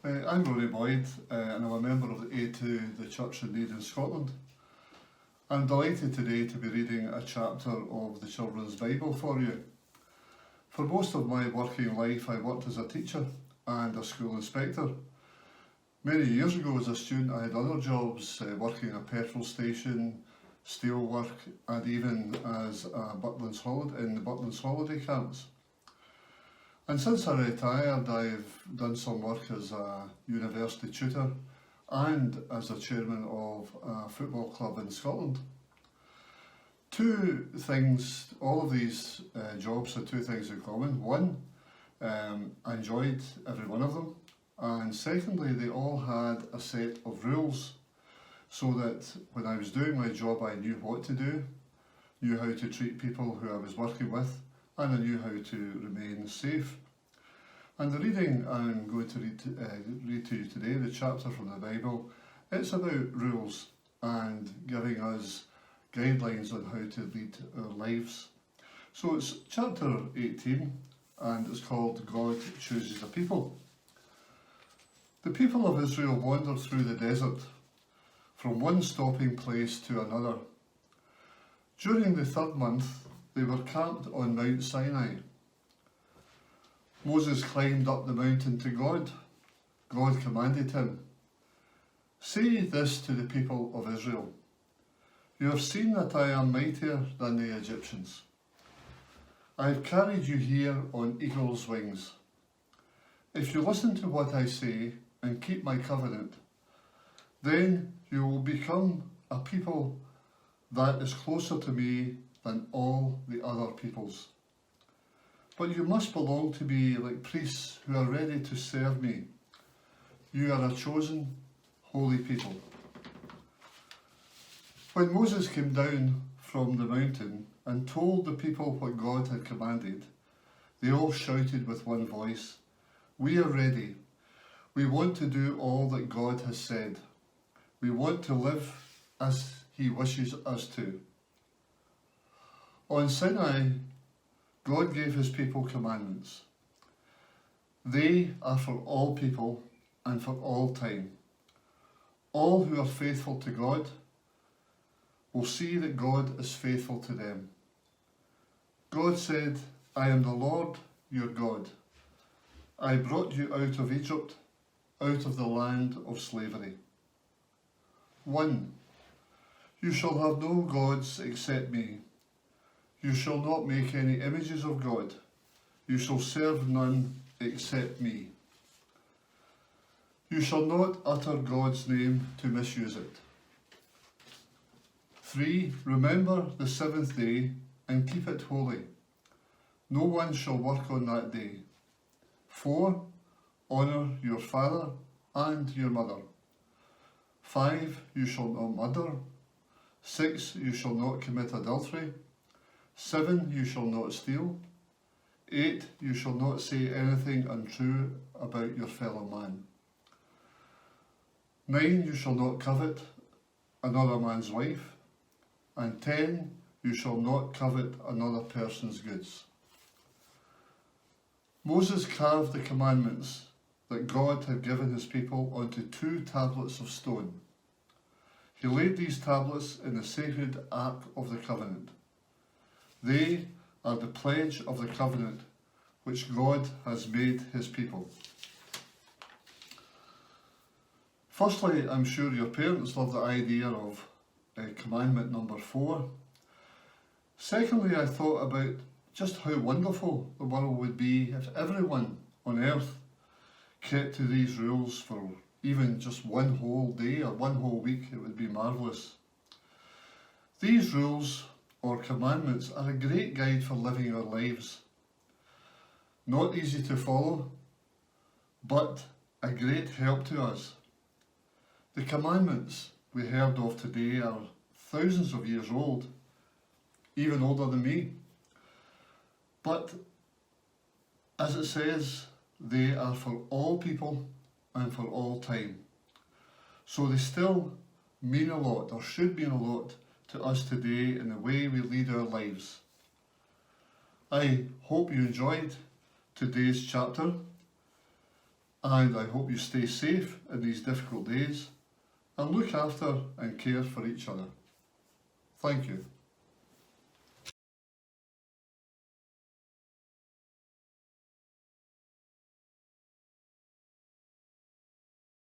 I'm Ronnie Boyd, and I'm a member of the A2, the Church in Need in Scotland. I'm delighted today to be reading a chapter of the Children's Bible for you. For most of my working life, I worked as a teacher and a school inspector. Many years ago as a student, I had other jobs, working at a petrol station, steel work, and even as a in the Butlins holiday camps. And since I retired, I've done some work as a university tutor and as a chairman of a football club in Scotland. Two things, all of these jobs had two things in common. One, I enjoyed every one of them. And secondly, they all had a set of rules so that when I was doing my job, I knew what to do, knew how to treat people who I was working with, and I knew how to remain safe. And the reading I'm going to read to you today, the chapter from the Bible, it's about rules and giving us guidelines on how to lead our lives. So it's chapter 18 and it's called God Chooses a People. The people of Israel wandered through the desert from one stopping place to another. During the third month, they were camped on Mount Sinai. Moses climbed up the mountain to God. God commanded him, "Say this to the people of Israel. You have seen that I am mightier than the Egyptians. I have carried you here on eagle's wings. If you listen to what I say and keep my covenant, then you will become a people that is closer to me than all the other peoples. But you must belong to me like priests who are ready to serve me. You are a chosen, holy people." When Moses came down from the mountain and told the people what God had commanded, they all shouted with one voice, "We are ready. We want to do all that God has said. We want to live as He wishes us to." On Sinai, God gave His people commandments. They are for all people and for all time. All who are faithful to God will see that God is faithful to them. God said, "I am the Lord your God. I brought you out of Egypt, out of the land of slavery." 1. You shall have no gods except me. You shall not make any images of God. You shall serve none except me. You shall not utter God's name to misuse it. 3. Remember the seventh day and keep it holy. No one shall work on that day. 4. Honour your father and your mother. 5. You shall not murder. 6. You shall not commit adultery. 7. You shall not steal. 8. You shall not say anything untrue about your fellow man. 9. You shall not covet another man's wife. And 10. You shall not covet another person's goods. Moses carved the commandments that God had given his people onto 2 tablets of stone. He laid these tablets in the sacred Ark of the Covenant. They are the pledge of the covenant which God has made his people. Firstly, I'm sure your parents love the idea of commandment number 4. Secondly, I thought about just how wonderful the world would be if everyone on earth kept to these rules for even just one whole day or one whole week. It would be marvellous. These rules or commandments are a great guide for living our lives. Not easy to follow, but a great help to us. The commandments we heard of today are thousands of years old, even older than me. But as it says, they are for all people and for all time. So they still mean a lot, or should mean a lot, to us today in the way we lead our lives. I hope you enjoyed today's chapter. and I hope you stay safe in these difficult days and look after and care for each other. Thank you.